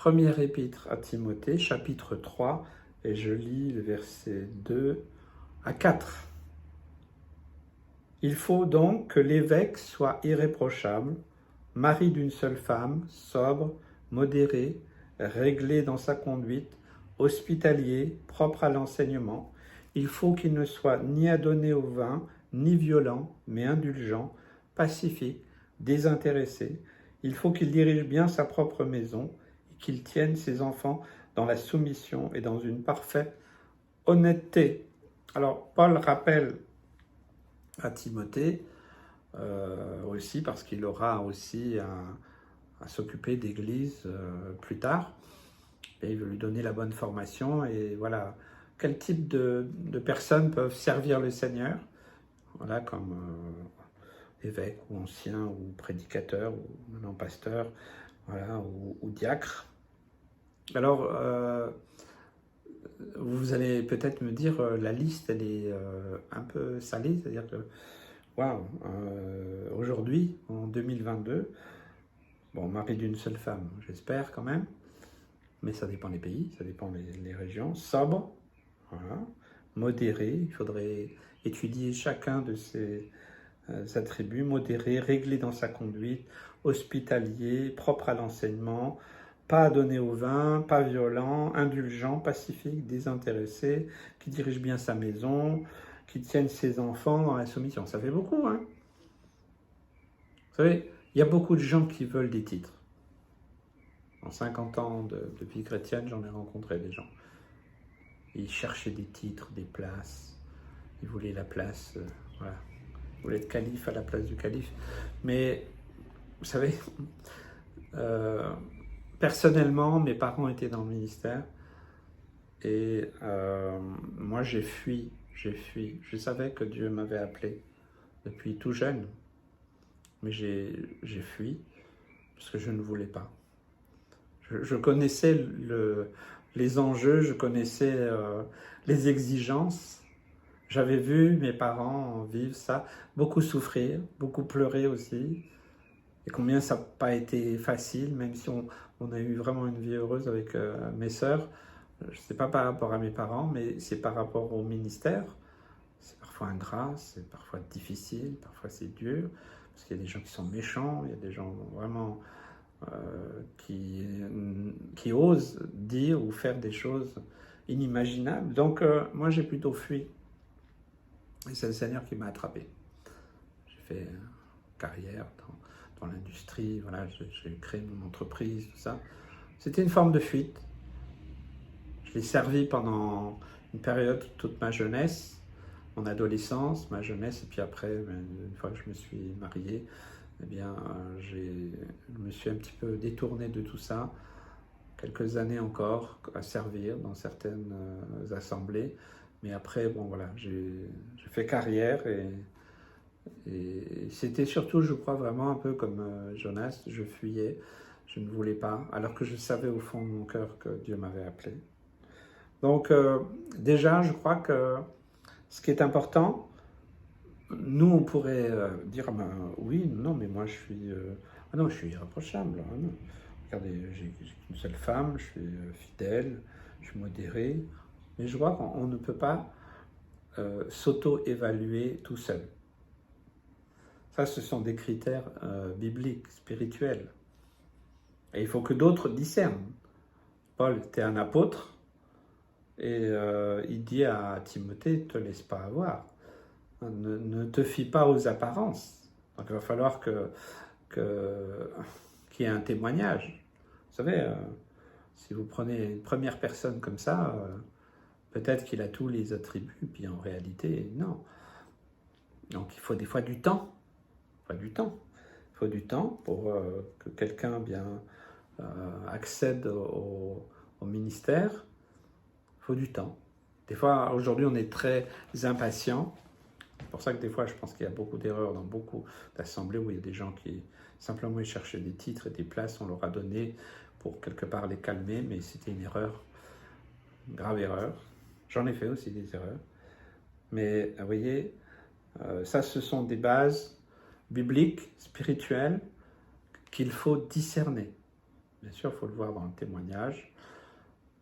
Première épître à Timothée, chapitre 3, et je lis le verset 2 à 4. Il faut donc que l'évêque soit irréprochable, mari d'une seule femme, sobre, modéré, réglé dans sa conduite, hospitalier, propre à l'enseignement. Il faut qu'il ne soit ni adonné au vin, ni violent, mais indulgent, pacifique, désintéressé. Il faut qu'il dirige bien sa propre maison et qu'il tienne ses enfants dans la soumission et dans une parfaite honnêteté. Alors, Paul rappelle à Timothée aussi, parce qu'il aura aussi à s'occuper d'église plus tard, et il veut lui donner la bonne formation, et voilà, quel type de personnes peuvent servir le Seigneur, voilà, comme évêque, ou ancien, ou prédicateur, ou maintenant pasteur, voilà, ou diacre. Alors, vous allez peut-être me dire, la liste, elle est un peu salée, c'est-à-dire que, waouh, aujourd'hui, en 2022, bon, mari d'une seule femme, j'espère quand même, mais ça dépend des pays, ça dépend des régions, sobre, voilà, modéré, il faudrait étudier chacun de ces attributs, modéré, réglé dans sa conduite, hospitalier, propre à l'enseignement, pas donné au vin, pas violent, indulgent, pacifique, désintéressé, qui dirige bien sa maison, qui tienne ses enfants dans la soumission. Ça fait beaucoup, hein? Vous savez, il y a beaucoup de gens qui veulent des titres. En 50 ans de vie chrétienne, j'en ai rencontré des gens. Ils cherchaient des titres, des places. Ils voulaient la place, voilà. Ils voulaient être calife à la place du calife. Mais, vous savez, personnellement, mes parents étaient dans le ministère. Et moi, j'ai fui. Je savais que Dieu m'avait appelé depuis tout jeune. Mais j'ai fui parce que je ne voulais pas. Je connaissais les enjeux, je connaissais les exigences. J'avais vu mes parents vivre ça, beaucoup souffrir, beaucoup pleurer aussi. Et combien ça n'a pas été facile, même si on a eu vraiment une vie heureuse avec mes sœurs. Je sais pas par rapport à mes parents, mais c'est par rapport au ministère. C'est parfois ingrat, c'est parfois difficile, parfois c'est dur, parce qu'il y a des gens qui sont méchants, il y a des gens vraiment qui osent dire ou faire des choses inimaginables. Donc moi j'ai plutôt fui. Et c'est le Seigneur qui m'a attrapé. J'ai fait carrière dans l'industrie, voilà, j'ai créé mon entreprise, tout ça. C'était une forme de fuite. Je l'ai servi pendant une période, toute ma jeunesse, mon adolescence, ma jeunesse, et puis après, une fois que je me suis marié, eh bien, je me suis un petit peu détourné de tout ça, quelques années encore à servir dans certaines assemblées, mais après, bon voilà, j'ai fait carrière et c'était surtout, je crois, vraiment un peu comme Jonas, je fuyais, je ne voulais pas, alors que je savais au fond de mon cœur que Dieu m'avait appelé. Donc déjà, je crois que ce qui est important, nous on pourrait dire, ben, oui, non, mais moi je suis, ah non, je suis irréprochable. Ah non. Regardez, j'ai qu'une seule femme, je suis fidèle, je suis modéré, mais je crois qu'on ne peut pas s'auto-évaluer tout seul. Ça, ce sont des critères bibliques, spirituels. Et il faut que d'autres discernent. Paul était un apôtre, et il dit à Timothée, ne te laisse pas avoir. Ne te fie pas aux apparences. Donc il va falloir qu'il y ait un témoignage. Vous savez, si vous prenez une première personne comme ça, peut-être qu'il a tous les attributs, puis en réalité, non. Donc il faut des fois du temps. Il faut du temps pour que quelqu'un bien accède au ministère. Il faut du temps. Des fois, aujourd'hui, on est très impatient. C'est pour ça que des fois, je pense qu'il y a beaucoup d'erreurs dans beaucoup d'assemblées où il y a des gens qui simplement ils cherchaient des titres et des places, on leur a donné pour quelque part les calmer, mais c'était une erreur, une grave erreur. J'en ai fait aussi des erreurs. Mais vous voyez, ça, ce sont des bases bibliques, spirituelles, qu'il faut discerner. Bien sûr, il faut le voir dans le témoignage,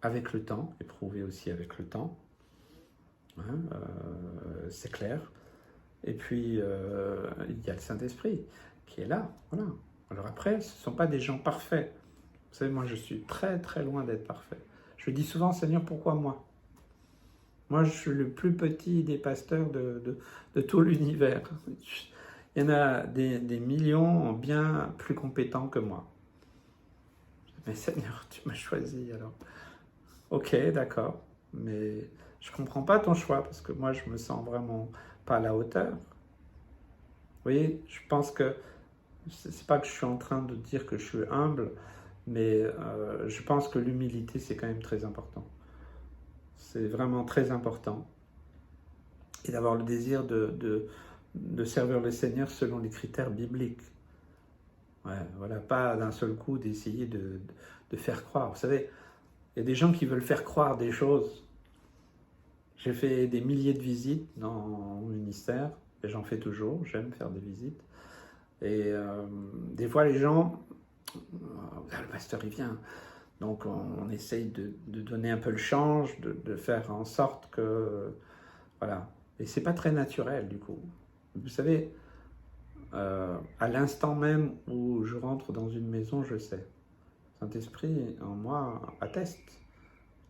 avec le temps, éprouvé aussi avec le temps, hein, c'est clair. Et puis, il y a le Saint-Esprit qui est là, voilà. Alors après, ce ne sont pas des gens parfaits. Vous savez, moi, je suis très, très loin d'être parfait. Je dis souvent, Seigneur, pourquoi moi? Moi, je suis le plus petit des pasteurs de tout l'univers. Il y en a des millions bien plus compétents que moi. Mais Seigneur, tu m'as choisi, alors. Ok, d'accord, mais je comprends pas ton choix, parce que moi, je me sens vraiment pas à la hauteur. Vous voyez, je pense que, c'est pas que je suis en train de dire que je suis humble, mais je pense que l'humilité, c'est quand même très important. C'est vraiment très important. Et d'avoir le désir de servir le Seigneur selon les critères bibliques. Ouais, voilà, pas d'un seul coup d'essayer de faire croire. Vous savez, il y a des gens qui veulent faire croire des choses. J'ai fait des milliers de visites dans mon ministère, et j'en fais toujours, j'aime faire des visites. Et des fois, les gens, le pasteur, il vient. Donc, on essaye de donner un peu le change, de faire en sorte que... Voilà. Et c'est pas très naturel, du coup. Vous savez, à l'instant même où je rentre dans une maison, je sais. Saint-Esprit, en moi, atteste.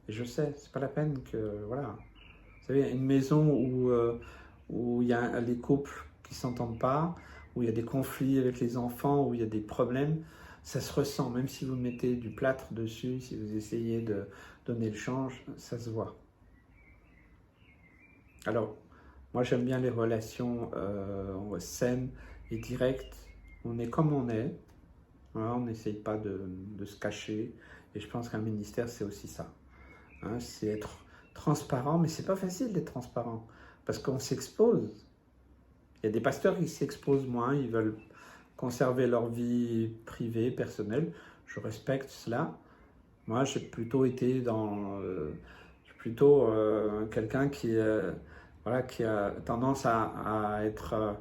Et je sais, c'est pas la peine que... Voilà. Vous savez, une maison où il y a les couples qui ne s'entendent pas, où il y a des conflits avec les enfants, où il y a des problèmes, ça se ressent. Même si vous mettez du plâtre dessus, si vous essayez de donner le change, ça se voit. Alors, moi j'aime bien les relations saines et directes. On est comme on est. Voilà, on n'essaye pas de se cacher. Et je pense qu'un ministère, c'est aussi ça. Hein, c'est être transparent, mais c'est pas facile d'être transparent parce qu'on s'expose. Il y a des pasteurs qui s'exposent moins, ils veulent conserver leur vie privée, personnelle. Je respecte cela. Moi, j'ai plutôt été je suis plutôt quelqu'un voilà, qui a tendance à être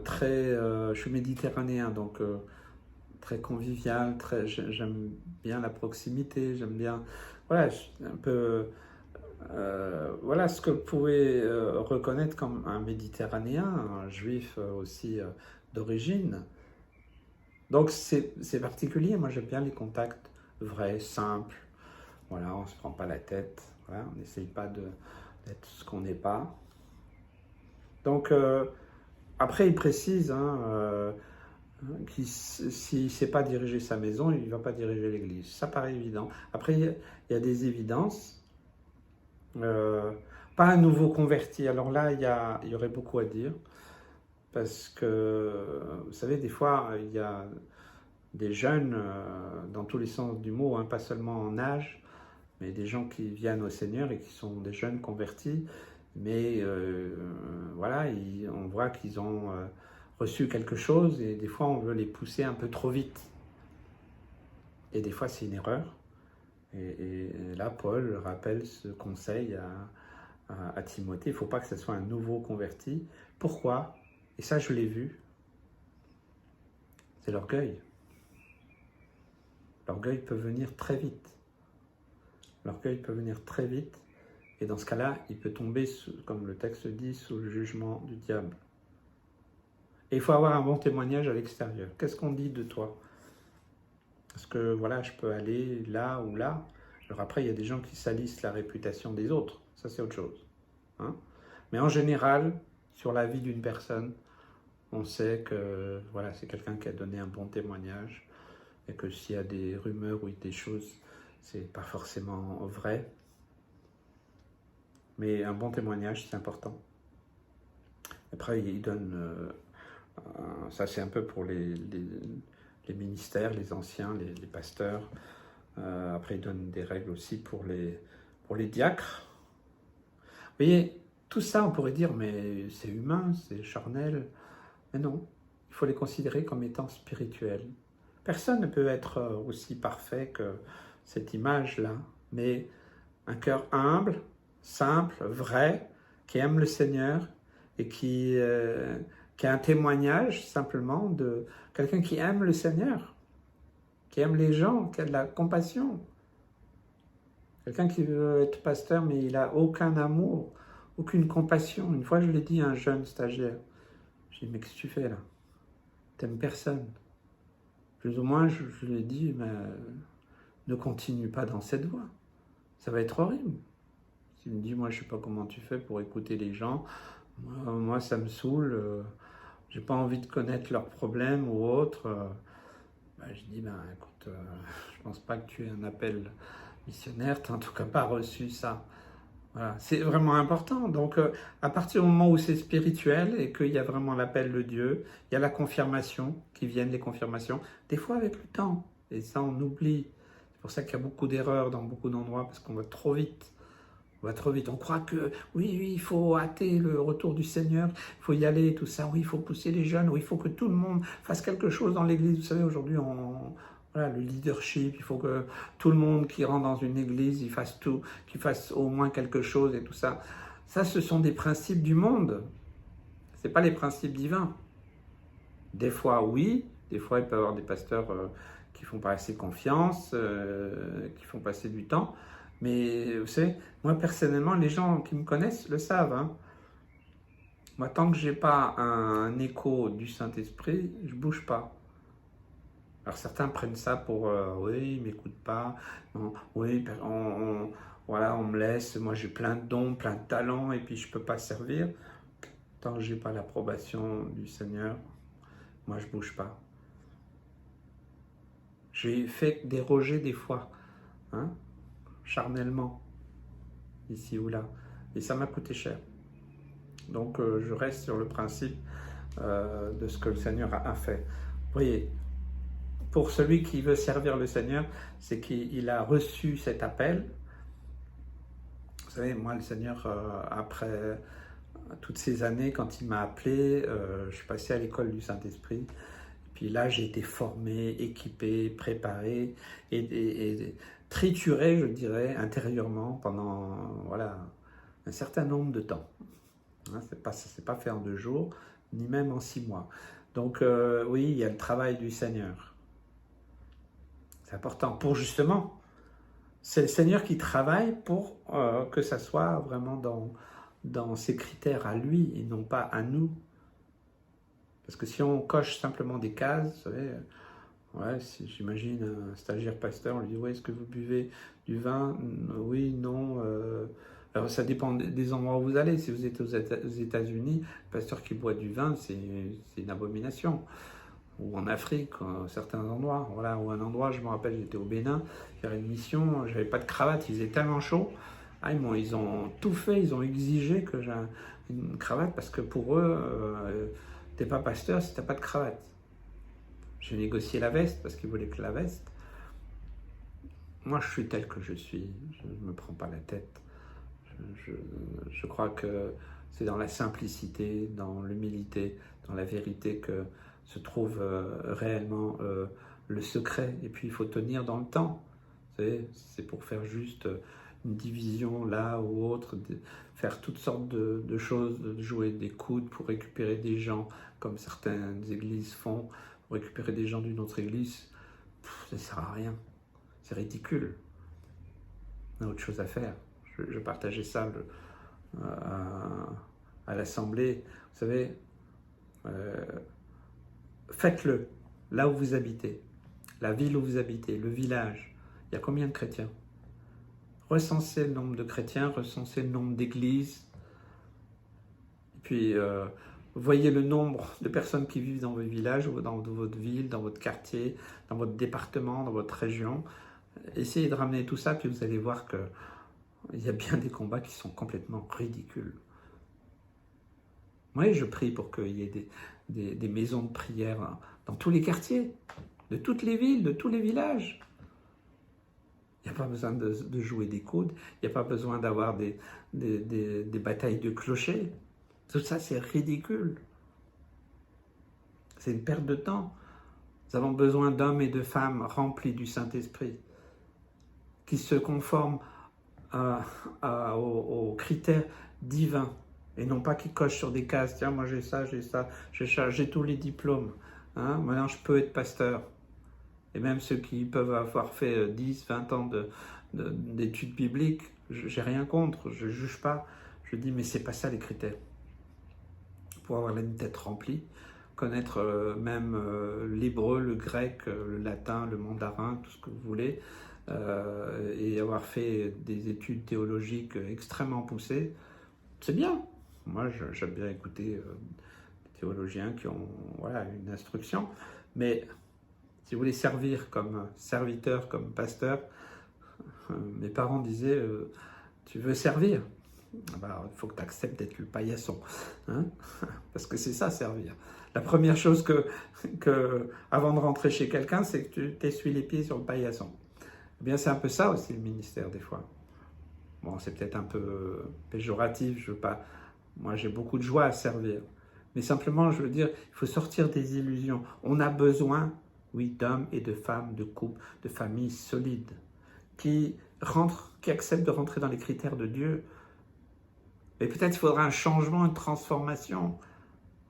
très. Je suis méditerranéen, donc très convivial, j'aime bien la proximité, j'aime bien, voilà, un peu, voilà ce que vous pouvez reconnaître comme un méditerranéen, un juif aussi d'origine. Donc c'est particulier, moi j'aime bien les contacts vrais, simples, voilà, on ne se prend pas la tête, voilà, on n'essaye pas d'être ce qu'on n'est pas. Donc après il précise, hein, s'il ne sait pas diriger sa maison, il ne va pas diriger l'église. Ça paraît évident. Après, il y a des évidences. Pas un nouveau converti. Alors là, il y aurait beaucoup à dire. Parce que, vous savez, des fois, il y a des jeunes, dans tous les sens du mot, hein, pas seulement en âge, mais des gens qui viennent au Seigneur et qui sont des jeunes convertis. Mais voilà, on voit qu'ils ont reçu quelque chose et des fois on veut les pousser un peu trop vite. Et des fois c'est une erreur. Et là, Paul rappelle ce conseil à Timothée. Il ne faut pas que ce soit un nouveau converti. Pourquoi? Et ça, je l'ai vu. C'est l'orgueil. L'orgueil peut venir très vite. L'orgueil peut venir très vite. Et dans ce cas-là, il peut tomber, comme le texte dit, sous le jugement du diable. Et il faut avoir un bon témoignage à l'extérieur. Qu'est-ce qu'on dit de toi? Parce que voilà, je peux aller là ou là. Alors après, il y a des gens qui salissent la réputation des autres. Ça, c'est autre chose. Hein? Mais en général, sur la vie d'une personne, on sait que voilà, c'est quelqu'un qui a donné un bon témoignage et que s'il y a des rumeurs ou des choses, c'est pas forcément vrai. Mais un bon témoignage, c'est important. Après, il donne... ça, c'est un peu pour les ministères, les anciens, les pasteurs. Après, il donne des règles aussi pour les diacres. Vous voyez, tout ça, on pourrait dire, mais c'est humain, c'est charnel. Mais non, il faut les considérer comme étant spirituels. Personne ne peut être aussi parfait que cette image-là, mais un cœur humble, simple, vrai, qui aime le Seigneur et qui a un témoignage simplement de quelqu'un qui aime le Seigneur. qui aime les gens, qui a de la compassion. Quelqu'un qui veut être pasteur, mais il n'a aucun amour, aucune compassion. Une fois, je l'ai dit à un jeune stagiaire. J'ai dit, mais qu'est-ce que tu fais là? T'aimes personne. Plus ou moins, je lui ai dit, mais ne continue pas dans cette voie. Ça va être horrible. Il me dit, moi, je ne sais pas comment tu fais pour écouter les gens. Moi ça me saoule. J'ai pas envie de connaître leurs problèmes ou autres. Je dis, écoute, je pense pas que tu aies un appel missionnaire. Tu n'as en tout cas pas reçu ça. Voilà, c'est vraiment important. Donc, à partir du moment où c'est spirituel et qu'il y a vraiment l'appel de Dieu, il y a la confirmation, qui viennent les confirmations, des fois avec le temps. Et ça, on oublie. C'est pour ça qu'il y a beaucoup d'erreurs dans beaucoup d'endroits, parce qu'on va trop vite. On va trop vite. On croit que, oui, il faut hâter le retour du Seigneur, il faut y aller, tout ça. Oui, il faut pousser les jeunes, oui, il faut que tout le monde fasse quelque chose dans l'Église. Vous savez, aujourd'hui, voilà, le leadership, il faut que tout le monde qui rentre dans une église, il fasse tout, qu'il fasse au moins quelque chose et tout ça. Ça, ce sont des principes du monde. Ce n'est pas les principes divins. Des fois, oui. Des fois, il peut y avoir des pasteurs qui font pas assez confiance, qui font passer du temps. Mais vous savez, moi, personnellement, les gens qui me connaissent le savent. Hein. Moi, tant que je n'ai pas un écho du Saint-Esprit, je ne bouge pas. Alors certains prennent ça pour oui, ils ne m'écoutent pas, non, oui, voilà, on me laisse, moi j'ai plein de dons, plein de talents, et puis je ne peux pas servir. Tant que je n'ai pas l'approbation du Seigneur, moi je ne bouge pas. J'ai fait déroger des fois, hein, charnellement, ici ou là, et ça m'a coûté cher. Donc je reste sur le principe de ce que le Seigneur a fait. Vous voyez, pour celui qui veut servir le Seigneur, c'est qu'il a reçu cet appel. Vous savez, moi, le Seigneur, après toutes ces années, quand il m'a appelé, je suis passé à l'école du Saint-Esprit. Puis là, j'ai été formé, équipé, préparé et trituré, je dirais, intérieurement pendant voilà, un certain nombre de temps. Hein, ça s'est pas fait en 2 jours, ni même en 6 mois. Donc oui, il y a le travail du Seigneur. C'est important pour justement, c'est le Seigneur qui travaille pour que ça soit vraiment dans ses critères à lui et non pas à nous. Parce que si on coche simplement des cases, vous savez, ouais, si j'imagine un stagiaire pasteur, on lui dit, ouais, est-ce que vous buvez du vin? Oui, non. Alors ça dépend des endroits où vous allez. Si vous êtes aux États-Unis, le pasteur qui boit du vin, c'est une abomination. Ou en Afrique, certains endroits. Voilà, ou un endroit, je me rappelle, j'étais au Bénin, faire une mission, j'avais pas de cravate, il faisait tellement chaud. Ah, ils ont tout fait, ils ont exigé que j'ai une cravate parce que pour eux, t'es pas pasteur si t'as pas de cravate. J'ai négocié la veste parce qu'ils voulaient que la veste. Moi, je suis tel que je suis, je ne me prends pas la tête. Je crois que c'est dans la simplicité, dans l'humilité, dans la vérité que se trouve réellement le secret. Et puis il faut tenir dans le temps. Vous savez, c'est pour faire juste une division là ou autre, faire toutes sortes de choses, de jouer des coudes pour récupérer des gens, comme certaines églises font, pour récupérer des gens d'une autre église. Ça ne sert à rien. C'est ridicule. On a autre chose à faire. Je partageais ça à l'Assemblée. Vous savez, faites-le là où vous habitez, la ville où vous habitez, le village. Il y a combien de chrétiens? Recensez le nombre de chrétiens, recensez le nombre d'églises. Et puis, voyez le nombre de personnes qui vivent dans votre village, ou dans votre ville, dans votre quartier, dans votre département, dans votre région. Essayez de ramener tout ça, puis vous allez voir que il y a bien des combats qui sont complètement ridicules. Moi, je prie pour qu'il y ait des maisons de prière dans tous les quartiers, de toutes les villes, de tous les villages. Il n'y a pas besoin de jouer des coudes, il n'y a pas besoin d'avoir des batailles de clochers. Tout ça, c'est ridicule. C'est une perte de temps. Nous avons besoin d'hommes et de femmes remplis du Saint-Esprit, qui se conforment aux critères divins, et non pas qui cochent sur des cases. Tiens, moi j'ai ça, j'ai tous les diplômes. Hein, maintenant je peux être pasteur. Et même ceux qui peuvent avoir fait 10, 20 ans d'études bibliques, j'ai rien contre, je ne juge pas. Je dis, mais c'est pas ça les critères. Pour avoir une tête remplie, connaître même l'hébreu, le grec, le latin, le mandarin, tout ce que vous voulez, et avoir fait des études théologiques extrêmement poussées, c'est bien. Moi, j'aime bien écouter des théologiens qui ont voilà, une instruction, mais si vous voulez servir comme serviteur, comme pasteur, mes parents disaient, tu veux servir, il faut que tu acceptes d'être le paillasson, hein, parce que c'est ça, servir. La première chose avant de rentrer chez quelqu'un, c'est que tu t'essuies les pieds sur le paillasson. Eh bien, c'est un peu ça aussi le ministère des fois. Bon, c'est peut-être un peu péjoratif, je veux pas. Moi, j'ai beaucoup de joie à servir. Mais simplement, je veux dire, il faut sortir des illusions. On a besoin, oui, d'hommes et de femmes, de couples, de familles solides, qui acceptent de rentrer dans les critères de Dieu. Mais peut-être il faudra un changement, une transformation,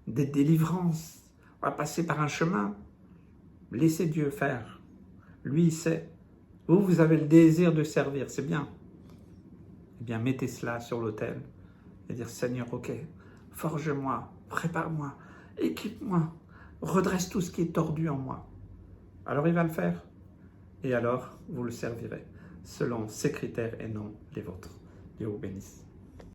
des délivrances. On va passer par un chemin. Laissez Dieu faire. Lui, il sait. Vous avez le désir de servir, c'est bien. Eh bien, mettez cela sur l'autel et dire, Seigneur, ok, forge-moi, prépare-moi, équipe-moi, redresse tout ce qui est tordu en moi. Alors il va le faire. Et alors, vous le servirez selon ses critères et non les vôtres. Dieu vous bénisse.